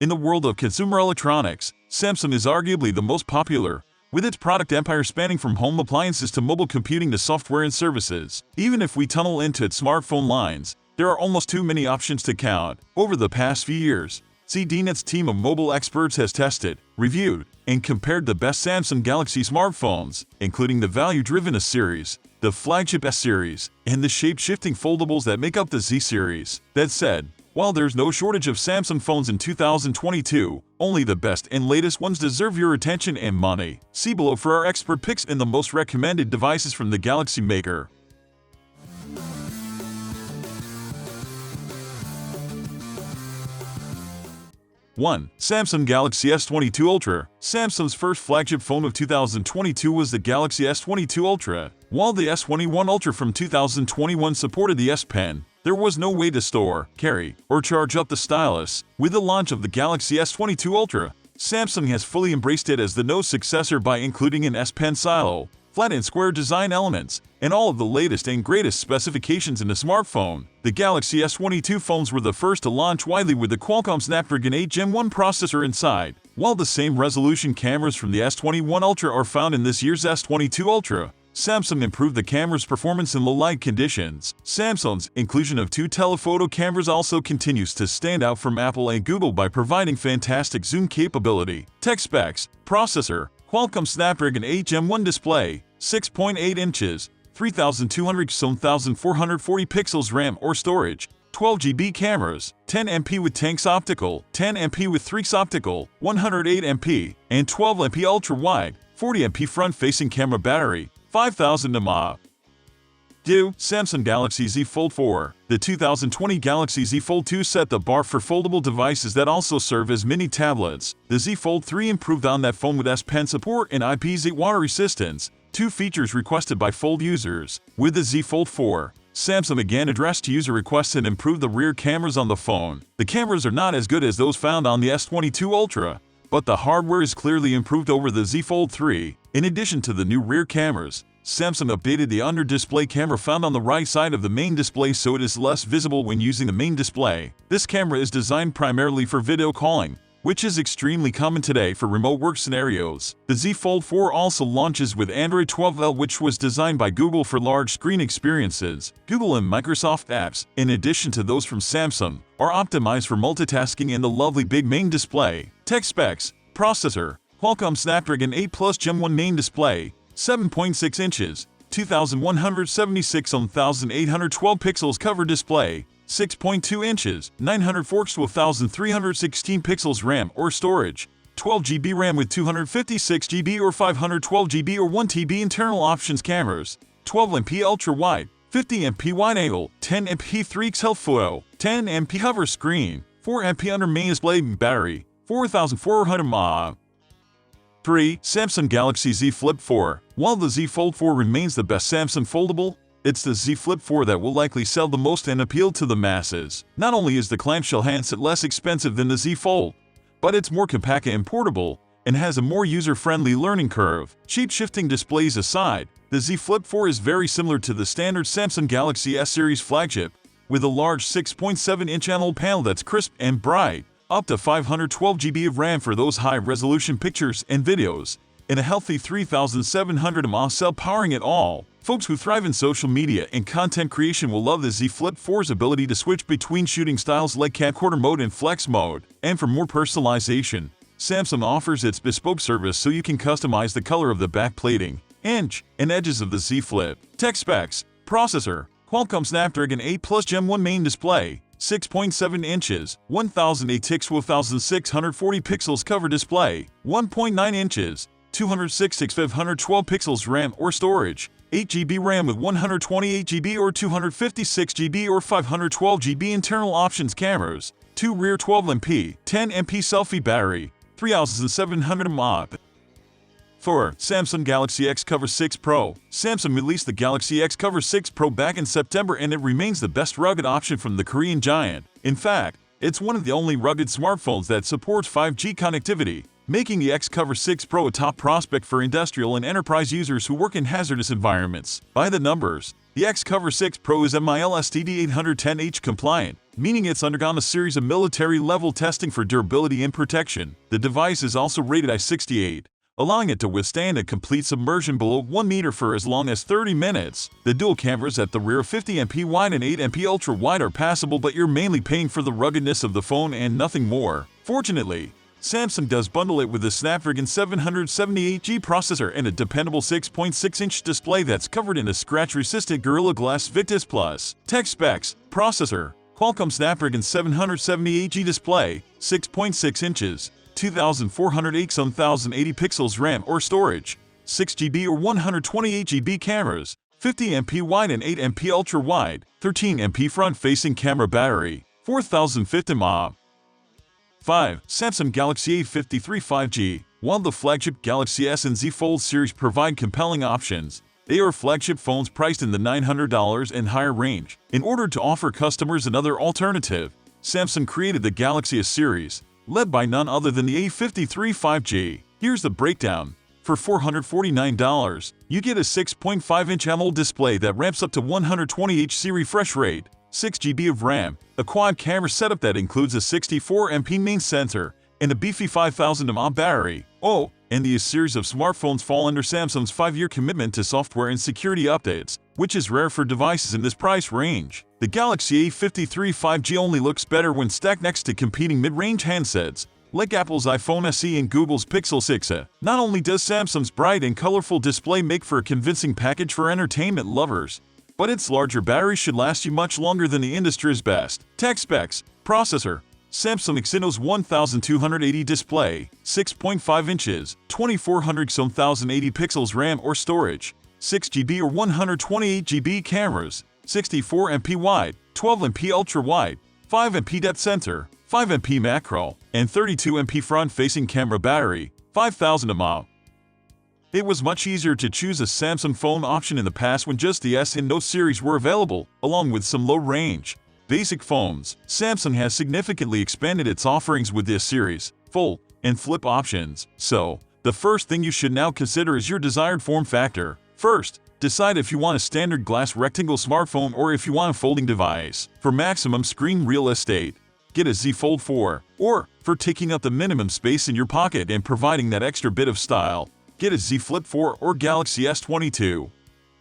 In the world of consumer electronics, Samsung is arguably the most popular, with its product empire spanning from home appliances to mobile computing to software and services. Even if we tunnel into its smartphone lines, there are almost too many options to count. Over the past few years, CDNet's team of mobile experts has tested, reviewed, and compared the best Samsung Galaxy smartphones, including the value-driven S series, the flagship S series, and the shape-shifting foldables that make up the Z series. That said, while there's no shortage of Samsung phones in 2022, only the best and latest ones deserve your attention and money. See below for our expert picks and the most recommended devices from the Galaxy maker. 1. Samsung Galaxy S22 Ultra. Samsung's first flagship phone of 2022 was the Galaxy S22 Ultra. While the S21 Ultra from 2021 supported the S Pen, there was no way to store, carry, or charge up the stylus. With the launch of the Galaxy S22 Ultra, Samsung has fully embraced it as the Note's successor by including an S Pen silo, flat and square design elements, and all of the latest and greatest specifications in a smartphone. The Galaxy S22 phones were the first to launch widely with the Qualcomm Snapdragon 8 Gen 1 processor inside. While the same resolution cameras from the S21 Ultra are found in this year's S22 Ultra, Samsung improved the camera's performance in low-light conditions. Samsung's inclusion of two telephoto cameras also continues to stand out from Apple and Google by providing fantastic zoom capability. Tech specs: processor, Qualcomm Snapdragon 8 Gen 1 display, 6.8 inches, 3200x1440 pixels RAM or storage, 12GB cameras, 10MP with Tanks optical, 10MP with 3x optical, 108MP, and 12MP ultra-wide, 40MP front-facing camera battery, 5000 mAh. 2. Samsung Galaxy Z Fold 4. The 2020 Galaxy Z Fold 2 set the bar for foldable devices that also serve as mini tablets. The Z Fold 3 improved on that phone with S Pen support and IPX8 water resistance, two features requested by Fold users. With the Z Fold 4, Samsung again addressed user requests and improved the rear cameras on the phone. The cameras are not as good as those found on the S22 Ultra, but the hardware is clearly improved over the Z Fold 3. In addition to the new rear cameras, Samsung updated the under-display camera found on the right side of the main display so it is less visible when using the main display. This camera is designed primarily for video calling, which is extremely common today for remote work scenarios. The Z Fold 4 also launches with Android 12L, which was designed by Google for large screen experiences. Google and Microsoft apps, in addition to those from Samsung, are optimized for multitasking in the lovely big main display. Tech specs: processor, Qualcomm Snapdragon 8 Plus Gen 1 main display, 7.6 inches, 2176x1812 pixels cover display, 6.2 inches, 904x1316 pixels RAM or storage, 12GB RAM with 256GB or 512GB or 1TB internal options cameras, 12MP ultra-wide, 50MP wide-angle, 10MP 3x telephoto, 10MP cover screen, 4MP under main display battery, 4400 mAh. 3. Samsung Galaxy Z Flip 4. While the Z Fold 4 remains the best Samsung foldable, it's the Z Flip 4 that will likely sell the most and appeal to the masses. Not only is the clamshell handset less expensive than the Z Fold, but it's more compact and portable, and has a more user-friendly learning curve. Shape-shifting displays aside, the Z Flip 4 is very similar to the standard Samsung Galaxy S series flagship, with a large 6.7-inch AMOLED panel that's crisp and bright, up to 512GB of RAM for those high-resolution pictures and videos, and a healthy 3700 mAh cell powering it all. Folks who thrive in social media and content creation will love the Z Flip 4's ability to switch between shooting styles like camcorder mode and flex mode. And for more personalization, Samsung offers its bespoke service so you can customize the color of the back plating, and edges of the Z Flip. Tech specs: processor, Qualcomm Snapdragon 8 Plus Gen 1 main display, 6.7 inches, 1080x1640 pixels cover display, 1.9 inches, 256x512 pixels RAM or storage, 8GB RAM with 128GB or 256GB or 512GB internal options cameras, 2 rear 12MP, 10MP selfie battery, 3700 mAh. 4. Samsung Galaxy XCover 6 Pro. Samsung released the Galaxy XCover 6 Pro back in September and it remains the best rugged option from the Korean giant. In fact, it's one of the only rugged smartphones that supports 5G connectivity, making the XCover 6 Pro a top prospect for industrial and enterprise users who work in hazardous environments. By the numbers, the XCover 6 Pro is MIL STD 810H compliant, meaning it's undergone a series of military-level testing for durability and protection. The device is also rated I68, allowing it to withstand a complete submersion below 1 meter for as long as 30 minutes. The dual cameras at the rear 50MP wide and 8MP ultra wide are passable, but you're mainly paying for the ruggedness of the phone and nothing more. Fortunately, Samsung does bundle it with a Snapdragon 778G processor and a dependable 6.6-inch display that's covered in a scratch-resistant Gorilla Glass Victus Plus. Tech specs: processor, Qualcomm Snapdragon 778G display, 6.6 inches, 2408 x 1080 pixels RAM or storage, 6GB or 128GB cameras, 50MP wide and 8MP ultra wide, 13MP front-facing camera battery, 4050 mAh. 5. Samsung Galaxy A53 5G. While the flagship Galaxy S and Z Fold series provide compelling options, they are flagship phones priced in the $900 and higher range. In order to offer customers another alternative, Samsung created the Galaxy A series, led by none other than the A53 5G. Here's the breakdown. For $449, you get a 6.5-inch AMOLED display that ramps up to 120Hz refresh rate, 6GB of RAM, a quad-camera setup that includes a 64MP main sensor, and a beefy 5000 mAh battery. Oh, and the series of smartphones fall under Samsung's 5-year commitment to software and security updates, which is rare for devices in this price range. The Galaxy A53 5G only looks better when stacked next to competing mid-range handsets, like Apple's iPhone SE and Google's Pixel 6a. Not only does Samsung's bright and colorful display make for a convincing package for entertainment lovers, but its larger battery should last you much longer than the industry's best. Tech specs: processor, Samsung Exynos 1280 display, 6.5 inches, 2400 x 1080 pixels RAM or storage, 6GB or 128GB cameras, 64MP wide, 12MP ultra wide, 5MP depth sensor, 5MP macro, and 32MP front-facing camera battery, 5000 mAh. It was much easier to choose a Samsung phone option in the past when just the S and Note series were available, along with some low-range, basic phones. Samsung has significantly expanded its offerings with this series, fold, and flip options. So, the first thing you should now consider is your desired form factor. First, decide if you want a standard glass rectangle smartphone or if you want a folding device. For maximum screen real estate, get a Z Fold 4. Or, for taking up the minimum space in your pocket and providing that extra bit of style, get a Z Flip 4 or Galaxy S22.